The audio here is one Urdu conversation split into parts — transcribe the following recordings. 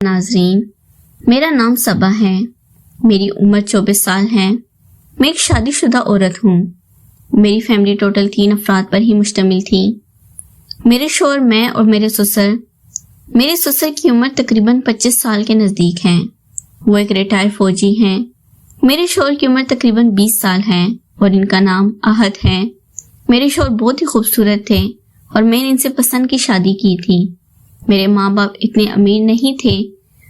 ناظرین، میرا نام صبا ہے، میری عمر 24 سال ہے، میں ایک شادی شدہ عورت ہوں۔ میری فیملی ٹوٹل 3 افراد پر ہی مشتمل تھی۔ میرے شوہر، میں اور میرے سسر کی عمر تقریباً 25 سال کے نزدیک ہے۔ وہ ایک ریٹائر فوجی ہیں۔ میرے شوہر کی عمر تقریباً 20 سال ہے اور ان کا نام احد ہے۔ میرے شوہر بہت ہی خوبصورت تھے اور میں نے ان سے پسند کی شادی کی تھی۔ میرے ماں باپ اتنے امیر نہیں تھے،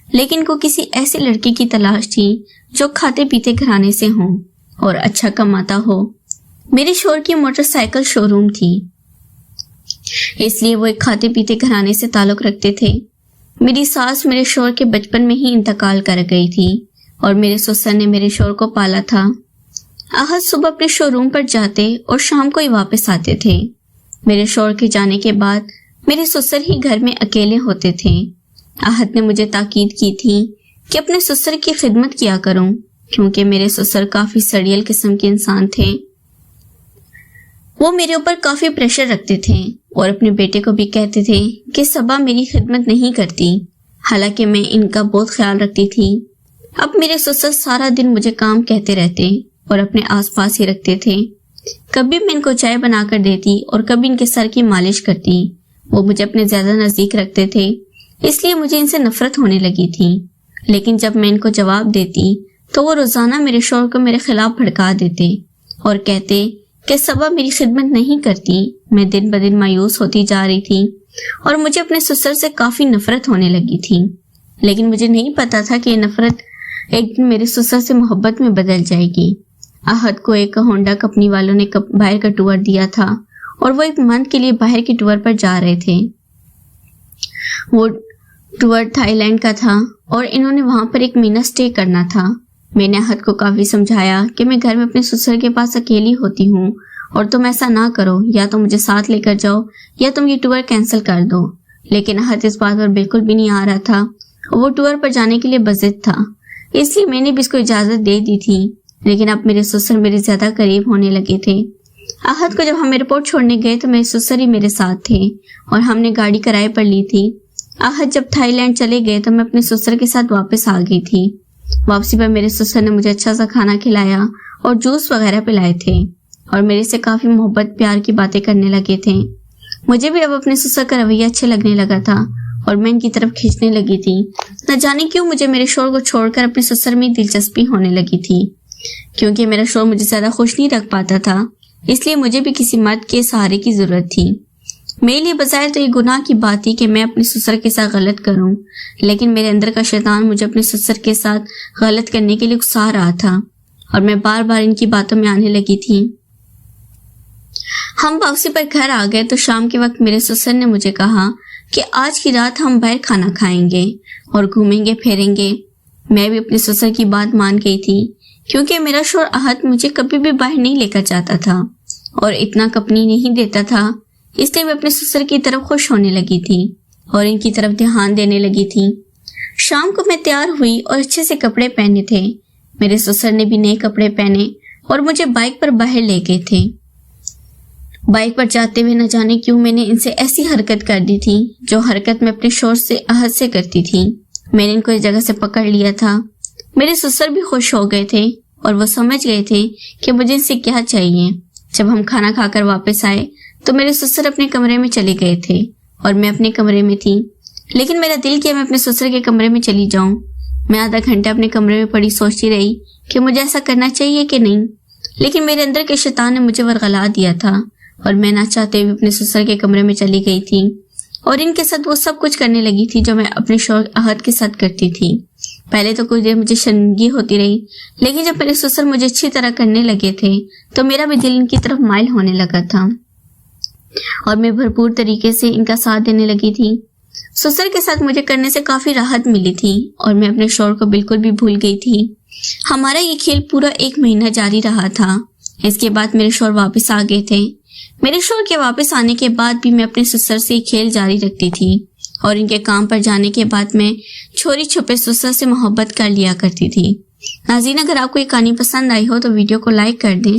لیکن کو کسی ایسے لڑکے کی تلاش تھی جو کھاتے پیتے گھرانے سے ہوں اور اچھا کماتا ہو۔ میرے شوہر کی موٹر سائیکل شو روم تھی، اس لیے وہ ایک کھاتے پیتے گھرانے سے تعلق رکھتے تھے۔ میری ساس میرے شوہر کے بچپن میں ہی انتقال کر گئی تھی اور میرے سسر نے میرے شوہر کو پالا تھا۔ احد صبح اپنے شو روم پر جاتے اور شام کو ہی واپس آتے تھے۔ میرے شوہر کے جانے کے بعد میرے سسر ہی گھر میں اکیلے ہوتے تھے۔ احد نے مجھے تاکید کی تھی کہ اپنے سسر کی خدمت کیا کروں، کیونکہ میرے سسر کافی سڑیل قسم کے انسان تھے۔ وہ میرے اوپر کافی پریشر رکھتے تھے اور اپنے بیٹے کو بھی کہتے تھے کہ صبا میری خدمت نہیں کرتی، حالانکہ میں ان کا بہت خیال رکھتی تھی۔ اب میرے سسر سارا دن مجھے کام کہتے رہتے اور اپنے آس پاس ہی رکھتے تھے۔ کبھی میں ان کو چائے بنا کر دیتی اور کبھی ان کے سر کی مالش کرتی۔ وہ مجھے اپنے زیادہ نزدیک رکھتے تھے، اس لیے مجھے ان سے نفرت ہونے لگی تھی۔ لیکن جب میں ان کو جواب دیتی تو وہ روزانہ میرے شوہر کو میرے خلاف بھڑکا دیتے اور کہتے کہ صبا میری خدمت نہیں کرتی۔ میں دن بدن مایوس ہوتی جا رہی تھی اور مجھے اپنے سسر سے کافی نفرت ہونے لگی تھی، لیکن مجھے نہیں پتا تھا کہ یہ نفرت ایک دن میرے سسر سے محبت میں بدل جائے گی۔ احد کو ایک ہونڈا کمپنی والوں نے باہر کا ٹور دیا تھا اور وہ ایک منتھ کے لیے باہر کی ٹور پر جا رہے تھے۔ وہ ٹور تھائی لینڈ کا تھا اور انہوں نے وہاں پر ایک مہینہ سٹے کرنا تھا۔ میں نے احد کو کافی سمجھایا کہ میں گھر میں اپنے سسر کے پاس اکیلی ہوتی ہوں اور تم ایسا نہ کرو، یا تو مجھے ساتھ لے کر جاؤ یا تم یہ ٹور کینسل کر دو۔ لیکن احد اس بات پر بالکل بھی نہیں آ رہا تھا۔ وہ ٹور پر جانے کے لیے بضد تھا، اس لیے میں نے بھی اس کو اجازت دے دی تھی، لیکن اب میرے سسر میرے زیادہ قریب ہونے لگے تھے۔ احد کو جب ہم ایئرپورٹ چھوڑنے گئے تو میرے سسر ہی میرے ساتھ تھے اور ہم نے گاڑی کرائے پر لی تھی۔ احد جب تھائی لینڈ چلے گئے تو میں اپنے سسر کے ساتھ واپس آ گئی تھی۔ واپسی پر میرے سسر نے مجھے اچھا سا کھانا کھلایا اور جوس وغیرہ پلائے تھے اور میرے سے کافی محبت پیار کی باتیں کرنے لگے تھے۔ مجھے بھی اب اپنے سسر کا رویہ اچھے لگنے لگا تھا اور میں ان کی طرف کھینچنے لگی تھی۔ نہ جانے کیوں مجھے میرے شوہر کو چھوڑ کر اپنے سسر میں دلچسپی ہونے لگی تھی، کیونکہ میرا شوہر مجھے زیادہ خوش نہیں رکھ پاتا تھا، اس لیے مجھے بھی کسی مرد کے سہارے کی ضرورت تھی۔ میرے لیے بظاہر تو یہ گناہ کی بات تھی کہ میں اپنے سسر کے ساتھ غلط کروں، لیکن میرے اندر کا شیطان مجھے اپنے سسر کے ساتھ غلط کرنے کے لیے اکسا رہا تھا اور میں بار بار ان کی باتوں میں آنے لگی تھی۔ ہم واپسی پر گھر آ گئے تو شام کے وقت میرے سسر نے مجھے کہا کہ آج کی رات ہم باہر کھانا کھائیں گے اور گھومیں گے پھریں گے۔ میں بھی اپنے سسر کی بات مان گئی تھی، کیونکہ میرا شوہر احد مجھے کبھی بھی باہر نہیں لے کر جاتا تھا اور اتنا کپنی نہیں دیتا تھا، اس لیے میں اپنے سسر کی طرف خوش ہونے لگی تھی اور ان کی طرف دھیان دینے لگی تھی۔ شام کو میں تیار ہوئی اور اچھے سے کپڑے پہنے تھے۔ میرے سسر نے بھی نئے کپڑے پہنے اور مجھے بائک پر باہر لے گئے تھے۔ بائک پر جاتے ہوئے نہ جانے کیوں میں نے ان سے ایسی حرکت کر دی تھی جو حرکت میں اپنے شوہر سے احد سے کرتی تھی۔ میں نے ان کو اس جگہ سے پکڑ لیا تھا۔ میرے سسر بھی خوش ہو گئے تھے اور وہ سمجھ گئے تھے کہ مجھے ان سے کیا چاہیے۔ جب ہم کھانا کھا کر واپس آئے تو میرے سسر اپنے کمرے میں چلے گئے تھے اور میں اپنے کمرے میں تھی، لیکن میرا دل کیا میں اپنے سسر کے کمرے میں چلی جاؤں۔ میں آدھا گھنٹہ اپنے کمرے میں پڑی سوچتی رہی کہ مجھے ایسا کرنا چاہیے کہ نہیں، لیکن میرے اندر کے شیطان نے مجھے ورغلا دیا تھا اور میں نہ چاہتے ہوئے اپنے سسر کے کمرے میں چلی گئی تھی اور ان کے ساتھ وہ سب کچھ کرنے لگی تھی جو میں اپنے شوہر احد کے ساتھ کرتی تھی۔ پہلے تو کچھ دیر مجھے شرمندگی ہوتی رہی، لیکن جب میرے سسر مجھے اچھی طرح کرنے لگے تھے تو میرا بھی دل ان کی طرف مائل ہونے لگا تھا اور میں بھرپور طریقے سے ان کا ساتھ دینے لگی تھی۔ سسر کے ساتھ مجھے کرنے سے کافی راحت ملی تھی اور میں اپنے شوہر کو بالکل بھی بھول گئی تھی۔ ہمارا یہ کھیل پورا 1 مہینہ جاری رہا تھا۔ اس کے بعد میرے شوہر واپس آ گئے تھے۔ میرے شوہر کے واپس آنے کے بعد بھی میں اپنے سسر سے یہ کھیل جاری رکھتی تھی اور ان کے کام پر جانے کے بعد میں چھوری چھپے سسر سے محبت کر لیا کرتی تھی۔ ناظرین، اگر آپ کو یہ کہانی پسند آئی ہو تو ویڈیو کو لائک کر دیں۔